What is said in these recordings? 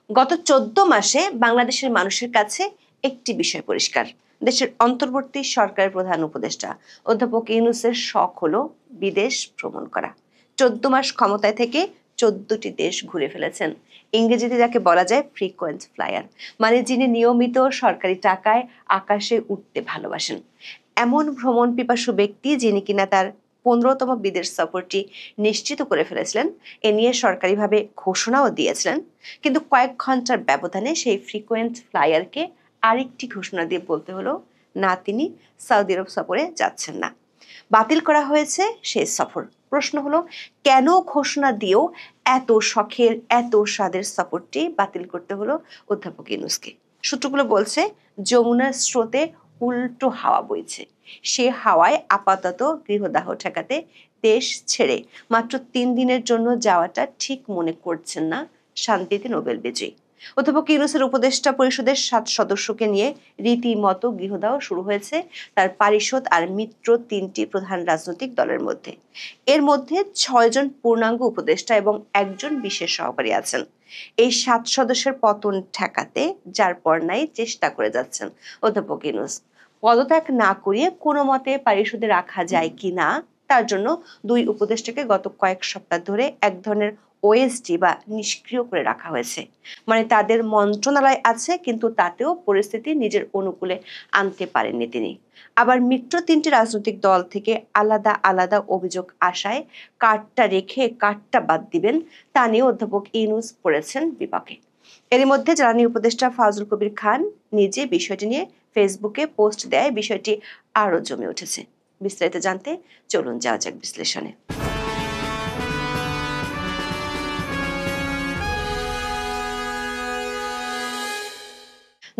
গত 14 মাসে বাংলাদেশের মানুষের কাছে একটি বিষয় পরিষ্কার। দেশের অন্তর্বর্তী সরকারের প্রধান উপদেষ্টা অধ্যাপক ইউনূসের শখ হলো বিদেশ ভ্রমণ করা। 14 মাস ক্ষমতায় থেকে 14টি দেশ ঘুরে ফেলেছেন। ইংরেজিতে যাকে বলা যায় ফ্রিকোয়েন্ট ফ্লায়ার, মানে যিনি নিয়মিত সরকারি টাকায় আকাশে উঠতে ভালোবাসেন। এমন ভ্রমণ পিপাসু ব্যক্তি যিনি কিনা তার 15তম বিদেশ সফরটি নিশ্চিত করে ফেলেছিলেন, এ নিয়ে সরকারিভাবে ঘোষণাও দিয়েছিলেন। কিন্তু কয়েক ঘন্টার ব্যবধানে সেই ফ্রিকোয়েন্ট ফ্লায়ারকে আরেকটি ঘোষণা দিয়ে বলতে হলো না, তিনি সৌদি আরব সফরে যাচ্ছেন না। বাতিল করা হয়েছে সেই সফর। প্রশ্ন হলো, কেন ঘোষণা দিয়েও এত শখের এত স্বাদের সফরটি বাতিল করতে হলো অধ্যাপক ইউনূসকে? সূত্রগুলো বলছে, যমুনার স্রোতে উল্টো হাওয়া বইছে। সে হাওয়ায় আপাতত গৃহদাহ ঠেকাতে দেশ ছেড়ে মাত্র 3 দিনের জন্য যাওয়াটা ঠিক মনে করছেন না শান্তিতে নোবেল বিজয়ী। অধ্যাপক ইউনূসের উপদেষ্টা পরিষদের 7 সদস্যকে নিয়ে রীতিমতো গৃহদাহ শুরু হয়েছে তার পারিষদ আর মিত্র 3টি প্রধান রাজনৈতিক দলের মধ্যে। এর মধ্যে 6 জন পূর্ণাঙ্গ উপদেষ্টা এবং 1 জন বিশেষ সহকারী আছেন। এই 7 সদস্যের পতন ঠেকাতে যার পর নাই চেষ্টা করে যাচ্ছেন অধ্যাপক ইউনূস। পদত্যাগ না করিয়ে কোনো মতে পারিষদে রাখা যায় কিনা তার জন্য 2 উপদেষ্টাকে গত কয়েক সপ্তাহ ধরে এক ধরনের ওএসডি বা নিষ্ক্রিয় করে রাখা হয়েছে। মানে তাদের মন্ত্রণালয় আছে, কিন্তু তাতেও পরিস্থিতি নিজের অনুকূলে আনতে পারেননি তিনি। আবার মিত্র 3টি রাজনৈতিক দল থেকে আলাদা আলাদা অভিযোগ আসায় কার্ডটা রেখে কার্ডটা বাদ দিবেন তা নিয়ে অধ্যাপক ইউনূস পড়েছেন বিপাকে। এরই মধ্যে জ্বালানি উপদেষ্টা ফাজুল কবির খান নিজে বিষয়টি নিয়ে ফেসবুকে পোস্ট দেয়। বিষয়টি আরো জমে উঠেছে। বিস্তারিত জানতে চলুন যাওয়া যাক বিশ্লেষণে।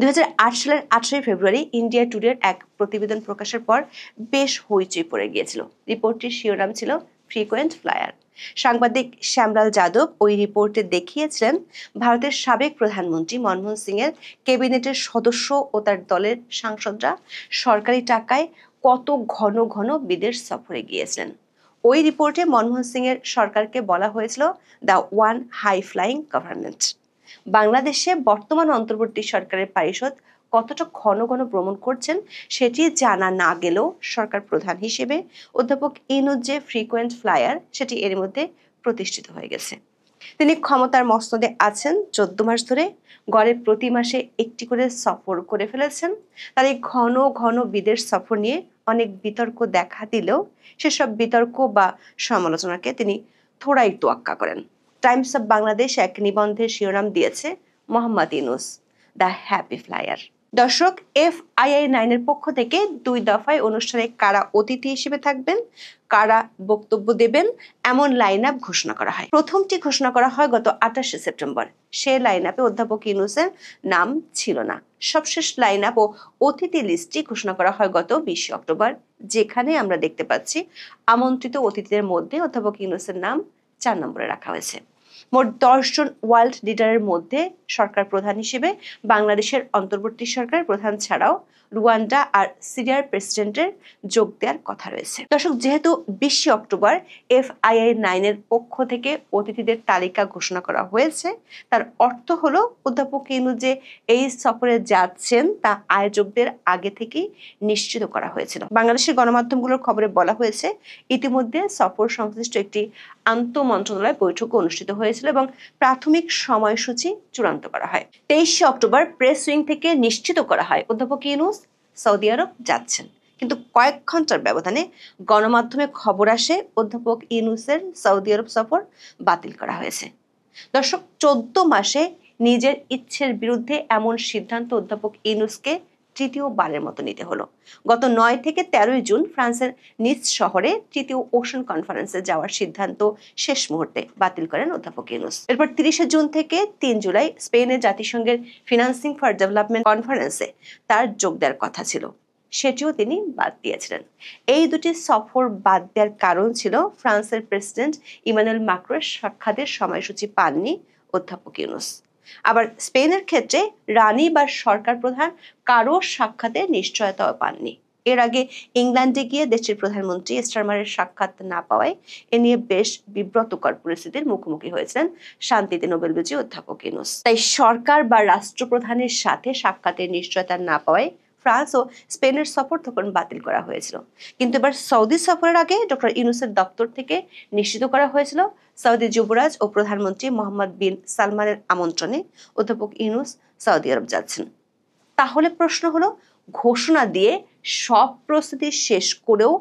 2008 সালের 18 ফেব্রুয়ারি ইন্ডিয়া টুডের এক প্রতিবেদন প্রকাশের পর বেশ হইচই পড়ে গিয়েছিল। রিপোর্টটির শিরোনাম ছিল ফ্রিকোয়েন্ট ফ্লায়ার। সাংবাদিক শ্যামলাল যাদব ওই রিপোর্টে দেখিয়েছিলেন ভারতের সাবেক প্রধানমন্ত্রী মনমোহন সিং এর ক্যাবিনেটের সদস্য ও তার দলের সাংসদরা সরকারি টাকায় কত ঘন ঘন বিদেশ সফরে গিয়েছিলেন। ওই রিপোর্টে মনমোহন সিং এর সরকারকে বলা হয়েছিল the one high flying government. বাংলাদেশে বর্তমান অন্তর্বর্তী সরকারের পারিষদ কতটা ঘন ঘন ভ্রমণ করছেন সেটি জানা না গেলেও সরকার প্রধান হিসেবে অধ্যাপক ইউনূস যে ফ্রিকোয়েন্ট ফ্লায়ার সেটি এর মধ্যে প্রতিষ্ঠিত হয়ে গেছে। তিনি ক্ষমতার মসনদে আছেন 14 মাস ধরে, গড়ে প্রতি মাসে একটি করে সফর করে ফেলেছেন। তার এই ঘন ঘন বিদেশ সফর নিয়ে অনেক বিতর্ক দেখা দিলেও সেসব বিতর্ক বা সমালোচনাকে তিনি থোড়াই তোয়াক্কা করেন। টাইমস অব বাংলাদেশ এক নিবন্ধের শিরোনাম দিয়েছে Mohammad Yunus the happy flyer. দর্শক, FII-9 এর পক্ষ থেকে 2 দফায় অনুষ্ঠানে কারা অতিথি হিসেবে থাকবেন, কারা বক্তব্য দেবেন, এমন লাইন আপ ঘোষণা করা হয়। প্রথমটি ঘোষণা করা হয় গত 28 সেপ্টেম্বর। সে লাইন আপে অধ্যাপক ইউনূসের নাম ছিল না। সবশেষ লাইন আপ ও অতিথি লিস্টটি ঘোষণা করা হয় গত 20 অক্টোবর, যেখানে আমরা দেখতে পাচ্ছি আমন্ত্রিত অতিথিদের মধ্যে অধ্যাপক ইউনূসের নাম 4 নম্বরে রাখা হয়েছে। মোট 10 জন ওয়ার্ল্ড লিডারের মধ্যে সরকার প্রধান হিসেবে বাংলাদেশের অন্তর্বর্তী সরকার প্রধান ছাড়াও রুয়ান্ডা আর সিরিয়ার প্রেসিডেন্টের যোগ দেওয়ার কথা রয়েছে। দর্শক, যেহেতু 20 অক্টোবর FII-9 এর পক্ষ থেকে অতিথিদের তালিকা ঘোষণা করা হয়েছে, তার অর্থ হলো অধ্যাপক ইউনূস যে এই সফরে যাচ্ছেন তা আয়োজকদের আগে থেকেই নিশ্চিত করা হয়েছিল। বাংলাদেশের গণমাধ্যমগুলোর খবরে বলা হয়েছে ইতিমধ্যে সফর সংশ্লিষ্ট একটি আন্তঃমন্ত্রণালয় বৈঠক অনুষ্ঠিত হয়েছিল এবং প্রাথমিক সময়সূচি চূড়ান্ত করা হয়। 23 অক্টোবর প্রেস উইং থেকে নিশ্চিত করা হয় অধ্যাপক ইউনূস সৌদি আরব যাচ্ছেন। কিন্তু কয়েক ঘন্টার ব্যবধানে গণমাধ্যমে খবর আসে অধ্যাপক ইউনূসের সৌদি আরব সফর বাতিল করা হয়েছে। দর্শক, 14 মাসে নিজের ইচ্ছের বিরুদ্ধে এমন সিদ্ধান্ত অধ্যাপক ইউনূসকে তৃতীয়বারের মতো নিতে হলো। গত 9 থেকে 13 জুন ফ্রান্সের নিস শহরে তৃতীয় ওশান কনফারেন্সে যাওয়ার সিদ্ধান্ত শেষ মুহূর্তে বাতিল করেন অধ্যাপক ইউনূস। এরপর 30 জুন থেকে 3 জুলাই স্পেনের জাতিসংঘের ফিনান্সিং ফর ডেভেলপমেন্ট কনফারেন্সে তার যোগ দেওয়ার কথা ছিল, সেটিও তিনি বাদ দিয়েছিলেন। এই দুটি সফর বাদ দেওয়ার কারণ ছিল ফ্রান্সের প্রেসিডেন্ট ইমানুয়েল ম্যাক্রোর সাক্ষাতের সময়সূচি পাননি অধ্যাপক ইউনূস। আবার স্পেনের ক্ষেত্রে রানী বা সরকার প্রধান কারো সাক্ষাতের নিশ্চয়তাও পাননি। এর আগে ইংল্যান্ডে গিয়ে দেশটির প্রধানমন্ত্রী স্টারমারের সাক্ষাৎ না পাওয়ায় এ নিয়ে বেশ বিব্রতকর পরিস্থিতির মুখোমুখি হয়েছিলেন শান্তিতে নোবেল বিজয়ী অধ্যাপক ইউনূস। তাই সরকার বা রাষ্ট্রপ্রধানের সাথে সাক্ষাতের নিশ্চয়তা না পাওয়ায় ফ্রান্স ও স্পেনের সফর তখন বাতিল করা হয়েছিল। কিন্তু এবার সৌদি সফরের আগে ডক্টর ইউনূসের দপ্তর থেকে নিশ্চিত করা হয়েছিল সৌদি যুবরাজ ও প্রধানমন্ত্রী মোহাম্মদ বিন সালমানের আমন্ত্রণে অধ্যাপক ইউনূস সৌদি আরব যাচ্ছেন। তাহলে প্রশ্ন হলো, ঘোষণা দিয়ে সব প্রস্তুতি শেষ করেও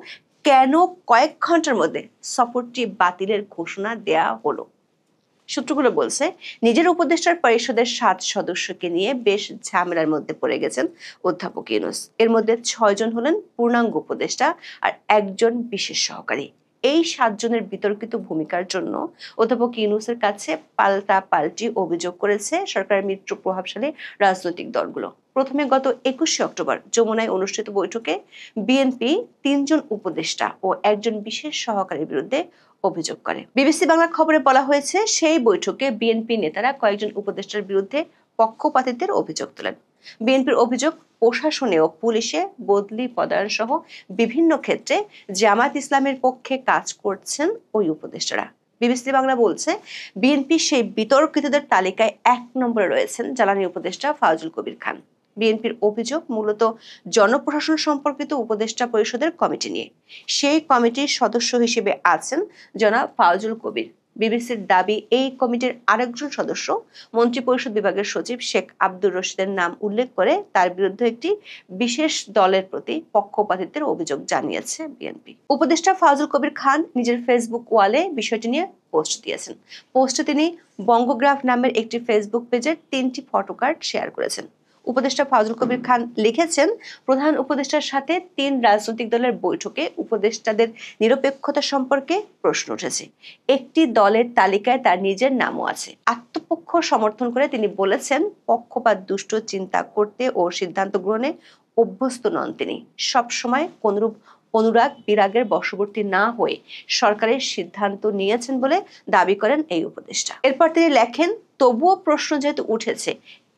কেন কয়েক ঘন্টার মধ্যে সফরটি বাতিলের ঘোষণা দেয়া হলো? সূত্রগুলো বলছে, নিজের উপদেষ্টার পরিষদের 7 সদস্যকে নিয়ে বেশ ঝামেলার মধ্যে পড়ে গেছেন অধ্যাপক ইউনূস। এর মধ্যে 6 জন হলেন পূর্ণাঙ্গ উপদেষ্টা আর 1 জন বিশেষ সহকারী। এই 7 জনের বিতর্কিত ভূমিকার জন্য অধ্যাপক ইউনূসের কাছে পাল্টি অভিযোগ করেছে সরকারের মিত্র প্রভাবশালী রাজনৈতিক দলগুলো। প্রথমে গত 21শে অক্টোবর যমুনায় অনুষ্ঠিত বৈঠকে বিএনপি 3 জন উপদেষ্টা ও 1 জন বিশেষ সহকারীর বিরুদ্ধে অভিযোগ করে। বিবিসি বাংলার খবরে বলা হয়েছে, সেই বৈঠকে বিএনপি নেতারা কয়েকজন উপদেষ্টার বিরুদ্ধে পক্ষপাতিত্বের অভিযোগ তোলেন। বিএনপির অভিযোগ, প্রশাসনে ও পুলিশে বদলি পদায়ন সহ বিভিন্ন ক্ষেত্রে জামায়াত ইসলামের পক্ষে কাজ করছেন ওই উপদেষ্টারা। বিবিসি বাংলা বলছে, বিএনপি সেই বিতর্কিতদের তালিকায় 1 নম্বরে রয়েছেন জ্বালানি উপদেষ্টা ফাউজুল কবির খান। বিএনপির অভিযোগ মূলত জনপ্রশাসন সম্পর্কিত উপদেষ্টা পরিষদের কমিটি নিয়ে। সেই কমিটির সদস্য হিসেবে আছেন জনাব ফাউজুল কবির। বিবিসির দাবি, এই কমিটির আরেকজন সদস্য মন্ত্রিপরিষদ বিভাগের সচিব শেখ আব্দুর রশিদের নাম উল্লেখ করে তার বিরুদ্ধে একটি বিশেষ দলের প্রতি পক্ষপাতিত্বের অভিযোগ জানিয়েছে বিএনপি। উপদেষ্টা ফাউজুল কবির খান নিজের ফেসবুক ওয়ালে বিষয়টি নিয়ে পোস্ট দিয়েছেন। পোস্টে তিনি বঙ্গগ্রাফ নামের একটি ফেসবুক পেজের 3টি ফটোকার্ড শেয়ার করেছেন। উপদেষ্টা ফাউজুল কবির খান লিখেছেন, প্রধান উপদেষ্টার সাথে 3 রাজনৈতিক দলের বৈঠকে উপদেষ্টাদের নিরপেক্ষতা সম্পর্কে প্রশ্ন উঠেছে। একটি দলের তালিকায় তার নিজের নামও আছে। আত্মপক্ষ সমর্থন করে তিনি বলেছেন, পক্ষপাত দুষ্ট চিন্তা করতে ও সিদ্ধান্ত গ্রহণে অভ্যস্ত নন তিনি। সবসময় কোনরূপ অনুরাগ বিরাগের বশবর্তী না হয়ে সরকারের সিদ্ধান্ত নিয়েছেন বলে দাবি করেন এই উপদেষ্টা। এরপর তিনি লেখেন, তবুও প্রশ্ন যেহেতু উঠেছে,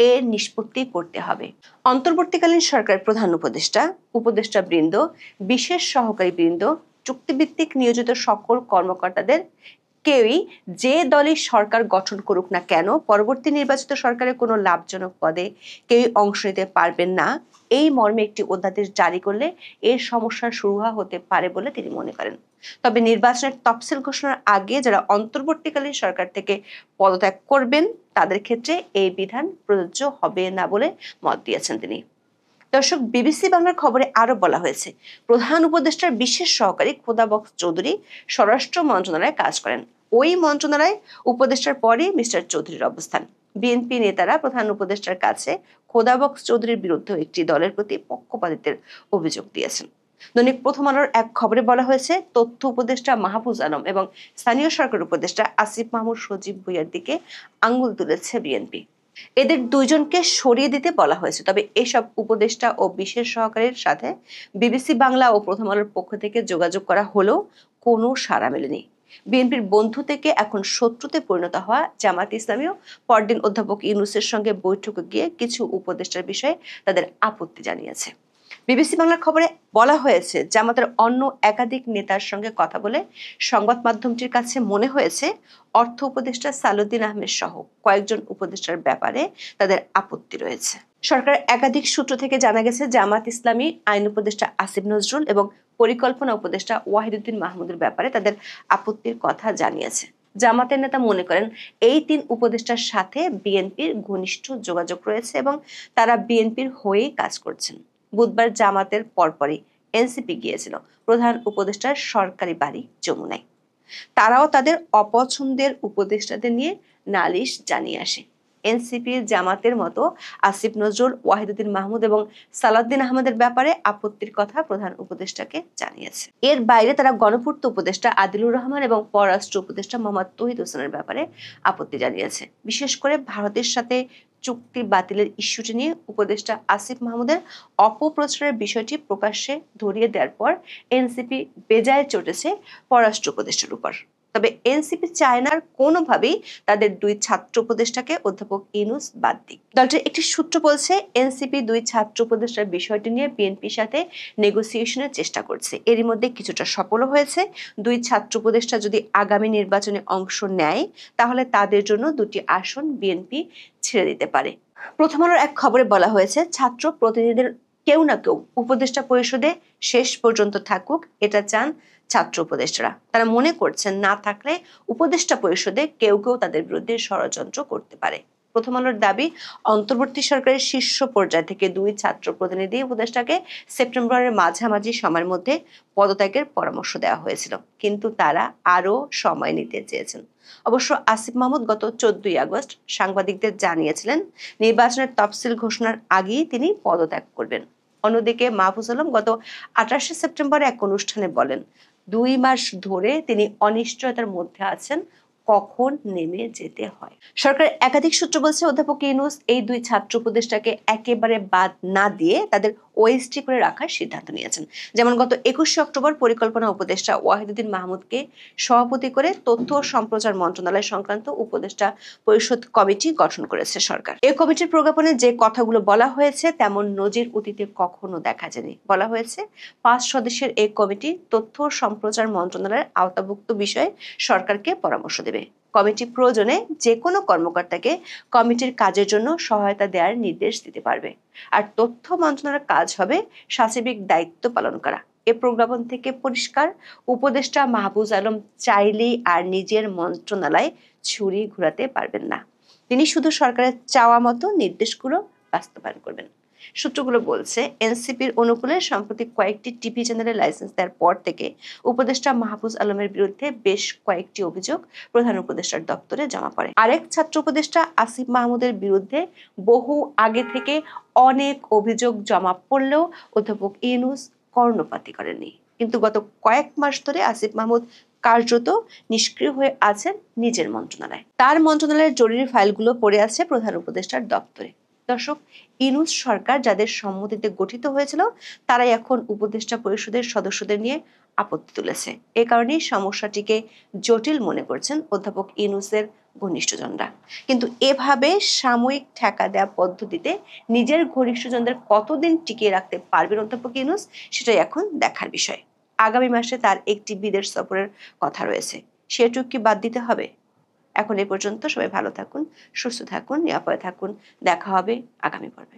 এর নিষ্পত্তি করতে হবে। অন্তর্বর্তীকালীন সরকারের প্রধান উপদেষ্টা, উপদেষ্টা বৃন্দ, বিশেষ সহকারী বৃন্দ, চুক্তিভিত্তিক নিয়োজিত সকল কর্মকর্তাদের কেউই যে দলই সরকার গঠন করুক না কেন পরবর্তী নির্বাচিত সরকারের কোনো লাভজনক পদে কেউই অংশ নিতে পারবেন না, এই মর্মে একটি অধ্যাদেশ জারি করলে এর সমস্যার সুরাহা হতে পারে বলে তিনি মনে করেন। তবে নির্বাচনের তফসিল ঘোষণার আগে যারা অন্তর্বর্তীকালীন সরকার থেকে পদত্যাগ করবেন তাদের ক্ষেত্রে এই বিধান প্রযোজ্য হবে না বলে মত দিয়েছেন তিনি। দর্শক, বিবিসি বাংলার খবরে আরো বলা হয়েছে, প্রধান উপদেষ্টার বিশেষ সহকারী খোদাবক্স চৌধুরী স্বরাষ্ট্র মন্ত্রণালয়ে কাজ করেন। ওই মন্ত্রণালয়ে উপদেষ্টার পরে মিস্টার চৌধুরীর অবস্থান। বিএনপি নেতারা প্রধান উপদেষ্টার কাছে খোদাবক্স চৌধুরীর বিরুদ্ধে একটি দলের প্রতি পক্ষপাতিত্বের অভিযোগ দিয়েছেন। দৈনিক প্রথম আলোর এক খবরে বলা হয়েছে, তথ্য উপদেষ্টা মাহফুজ আলম এবং স্থানীয় সরকার উপদেষ্টা আসিফ মাহমুদ সজীব ভুঁইয়ার দিকে আঙ্গুল তুলেছে বিএনপি। এদের 2 জনকে সরিয়ে দিতে বলা হয়েছে। তবে এসব উপদেষ্টা ও বিশেষ সহকারীর সাথে বিবিসি বাংলা ও প্রথম আলোর পক্ষ থেকে যোগাযোগ করা হলেও কোনো সাড়া মেলেনি। বিএনপির বন্ধু থেকে এখন শত্রুতে পরিণত হওয়া জামায়াত ইসলামীও পরদিন অধ্যাপক ইউনূসের সঙ্গে বৈঠকে গিয়ে কিছু উপদেষ্টার বিষয়ে তাদের আপত্তি জানিয়েছে। বিবিসি বাংলার খবরে বলা হয়েছে, জামাতের অন্য একাধিক নেতার সঙ্গে কথা বলে সংবাদ মাধ্যমটির কাছে মনে হয়েছে অর্থ উপদেষ্টা সালাউদ্দিন আহমেদ সহ কয়েকজন উপদেষ্টার ব্যাপারে তাদের আপত্তি রয়েছে। সরকারের একাধিক সূত্র থেকে জানা গেছে, জামাত ইসলামী আইন উপদেষ্টা আসিফ নজরুল এবং পরিকল্পনা উপদেষ্টা ওয়াহিদুদ্দিন মাহমুদের ব্যাপারে তাদের আপত্তির কথা জানিয়েছে। জামাতের নেতা মনে করেন, এই 3 উপদেষ্টার সাথে বিএনপির ঘনিষ্ঠ যোগাযোগ রয়েছে এবং তারা বিএনপির হয়েই কাজ করছেন। বুধবার জামাতের পরপরই এনসিপি গিয়েছিল প্রধান উপদেষ্টার সরকারি বাড়ি যমুনায়। তারাও তাদের অপছন্দের উপদেষ্টাদের নিয়ে নালিশ জানিয়ে আসে। এনসিপি জামাতের মতো আসিফ নজরুল, ওয়াহিদুদ্দিন মাহমুদ এবং সালাউদ্দিন আহমেদের ব্যাপারে আপত্তির কথা প্রধান উপদেষ্টাকে জানিয়েছে। এর বাইরে তারা গণপূর্ত উপদেষ্টা আদিলুর রহমান এবং পররাষ্ট্র উপদেষ্টা মোহাম্মদ তৌহিদ হোসেনের ব্যাপারে আপত্তি জানিয়েছে। বিশেষ করে ভারতের সাথে চুক্তি বাতিলের ইস্যুটি নিয়ে উপদেষ্টা আসিফ মাহমুদের অপপ্রচারের বিষয়টি প্রকাশ্যে ধরিয়ে দেওয়ার পর এনসিপি বেজায় চটেছে পররাষ্ট্র উপদেষ্টার উপর। তবে এনসিপি চায় না কোনোভাবেই তাদের 2 ছাত্র উপদেষ্টাকে অধ্যাপক ইউনূস বাদ দিক। দলটির একটি সূত্র বলছে, এনসিপি 2 ছাত্র উপদেষ্টার বিষয়টি নিয়ে বিএনপির সাথে নেগোসিয়েশনের চেষ্টা করছে। এরই মধ্যে কিছুটা সফল হয়েছে। 2 ছাত্র উপদেষ্টা যদি আগামী নির্বাচনে অংশ নেয়, তাহলে তাদের জন্য 2টি আসন বিএনপি ছেড়ে দিতে পারে। প্রথম আলোর এক খবরে বলা হয়েছে, ছাত্র প্রতিনিধিদের কেউ না কেউ উপদেষ্টা পরিষদে শেষ পর্যন্ত থাকুক, এটা চান ছাত্র উপদেষ্টারা। তারা মনে করছেন, না থাকলে উপদেষ্টা পরিষদে কেউ কেউ তাদের বিরুদ্ধে ষড়যন্ত্র করতে পারে। প্রথম আলোর দাবি, অন্তর্বর্তী সরকারের শীর্ষ পর্যায় থেকে 2 ছাত্র প্রতিনিধি উপদেষ্টাকে সেপ্টেম্বরের মাঝামাঝি সময়ের মধ্যে পদত্যাগের পরামর্শ দেওয়া হয়েছিল, কিন্তু তারা আরো সময় নিতে চেয়েছেন। অবশ্য আসিফ মাহমুদ গত 14 আগস্ট সাংবাদিকদের জানিয়েছিলেন, নির্বাচনের তফসিল ঘোষণার আগেই তিনি পদত্যাগ করবেন। অন্যদিকে মাহফুজ আলম গত 28 সেপ্টেম্বর এক অনুষ্ঠানে বলেন, 2 মাস ধরে তিনি অনিশ্চয়তার মধ্যে আছেন কখন নেমে যেতে হয়। সরকার একাধিক সূত্র বলছে, অধ্যাপক ইউনূস এই 2 ছাত্র উপদেষ্টাকে একেবারে বাদ না দিয়ে তাদের ওএসডি করে রাখার সিদ্ধান্ত নিয়েছেন। যেমন গত 21 অক্টোবর পরিকল্পনা উপদেষ্টা ওয়াহিদুদ্দিন মাহমুদকে সভাপতি করে তথ্য ও সম্প্রচার মন্ত্রণালয় সংক্রান্ত উপদেষ্টা পরিষদ কমিটি গঠন করেছে সরকার। এই কমিটির প্রজ্ঞাপনে যে কথাগুলো বলা হয়েছে, তেমন নজির অতীতে কখনো দেখা যায়নি। বলা হয়েছে, 5 সদস্যের এই কমিটি তথ্য ও সম্প্রচার মন্ত্রণালয়ের আওতাভুক্ত বিষয়ে সরকারকে পরামর্শ দেবে। কমিটি প্রয়োজনে যে কোনো কর্মকর্তাকে কমিটির কাজের জন্য সহায়তা দেওয়ার নির্দেশ দিতে পারবে। আর তথ্য মন্ত্রণালয়ের কাজ হবে সাচিবিক দায়িত্ব পালন করা। এ প্রজ্ঞাপন থেকে পরিষ্কার, উপদেষ্টা মাহফুজ আলম চাইলেই আর নিজের মন্ত্রণালয় ছুরি ঘুরাতে পারবেন না। তিনি শুধু সরকারের চাওয়া মতো নির্দেশগুলো বাস্তবায়ন করবেন। সূত্রগুলো বলছে, এনসিপির অনুকূলে সম্প্রতি কয়েকটি টিভি চ্যানেলের লাইসেন্স দেওয়ার পর থেকে উপদেষ্টা মাহফুজ আলমের বিরুদ্ধে বেশ কয়েকটি অভিযোগ প্রধান উপদেষ্টার দপ্তরে জমা পড়ে। আরেক ছাত্র উপদেষ্টা আসিফ মাহমুদের বিরুদ্ধে বহু আগে থেকে অনেক অভিযোগ জমা পড়লেও অধ্যাপক ইউনূস কর্ণপাতই করেননি। কিন্তু গত কয়েক মাস ধরে আসিফ মাহমুদ কার্যত নিষ্ক্রিয় হয়ে আছেন নিজের মন্ত্রণালয়ে। তার মন্ত্রণালয়ের জরুরি ফাইলগুলো পড়ে আছে প্রধান উপদেষ্টার দপ্তরে। দর্শক, ইউনূস সরকার যাদের সম্মতিতে গঠিত হয়েছিল, তারাই এখন উপদেষ্টা পরিষদের সদস্যদের নিয়ে আপত্তি তুলেছে। এ কারণেই সমস্যাটিকে জটিল মনে করছেন অধ্যাপক ইউনূসের ঘনিষ্ঠজনরা। কিন্তু এভাবে সাময়িক ঠেকা দেওয়া পদ্ধতিতে নিজের ঘনিষ্ঠজনদের কতদিন টিকিয়ে রাখতে পারবেন অধ্যাপক ইউনূস, সেটাই এখন দেখার বিষয়। আগামী মাসে তার একটি বিদেশ সফরের কথা রয়েছে, সেটুকু কি বাদ দিতে হবে? এখন এ পর্যন্ত। সবাই ভালো থাকুন, সুস্থ থাকুন, নিরাপদে থাকুন। দেখা হবে আগামী পর্বে।